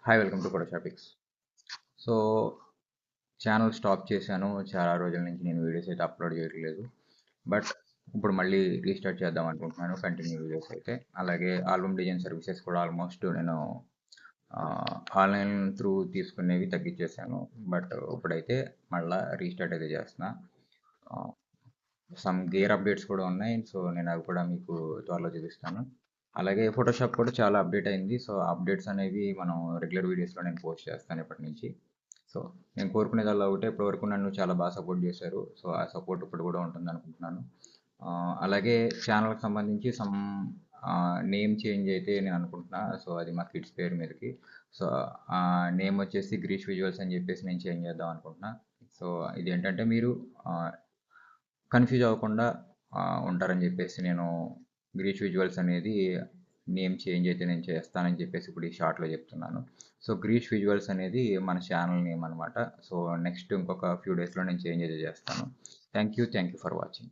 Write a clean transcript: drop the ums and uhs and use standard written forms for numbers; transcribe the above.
Hi welcome to Photoshopics. So channel stop చేశాను. చాలా రోజుల నుంచి నేను వీడియోస్ అయితే అప్లోడ్ చేయట్లేదు. బట్ ఇప్పుడు మళ్ళీ రీస్టార్ట్ చేద్దాం అనుకుంటున్నాను కంటిన్యూ వీడియోస్ అయితే. అలాగే ఆల్బమ్ డిజైన్ సర్వీసెస్ కూడా ఆల్మోస్ట్ నేను ఆన్లైన్ త్రూ తీసుకునేవి తగ్గించేశాను. బట్ ఇప్పుడైతే మళ్ళీ రీస్టార్ట్ అయితే చేస్తున్నా. సమ్ గేర్ అప్డేట్స్ కూడా ఉన్నాయి. సో నేను అవి కూడా మీకు త్వరలో చూపిస్తాను. అలాగే ఫోటోషాప్ కూడా చాలా అప్డేట్ అయింది. సో అప్డేట్స్ అనేవి మనం రెగ్యులర్ వీడియోస్లో నేను పోస్ట్ చేస్తాను ఇప్పటి నుంచి. సో నేను కోరుకునేదల్లా ఒకటే, ఇప్పటివరకు నన్ను చాలా బాగా సపోర్ట్ చేశారు. సో ఆ సపోర్ట్ ఇప్పుడు కూడా ఉంటుంది అనుకుంటున్నాను. అలాగే ఛానల్కి సంబంధించి సమ్ నేమ్ చేంజ్ అయితే నేను అనుకుంటున్నా. సో అది మా కిడ్స్ పేరు మీదకి. సో నేమ్ వచ్చేసి గ్రీష్ విజువల్స్ అని చెప్పేసి నేను చేంజ్ చేద్దాం అనుకుంటున్నా. సో ఇది ఏంటంటే మీరు కన్ఫ్యూజ్ అవ్వకుండా ఉంటారని చెప్పేసి నేను గ్రీష్ విజువల్స్ అనేది నేమ్ చేంజ్ అయితే నేను చేస్తానని చెప్పేసి ఇప్పుడు ఈ షార్ట్లో చెప్తున్నాను. సో గ్రీష్ విజువల్స్ అనేది మన ఛానల్ నేమ్ అనమాట. సో నెక్స్ట్ ఇంకొక ఫ్యూ డేస్లో నేను చేంజ్ అయితే చేస్తాను. Thank you for watching.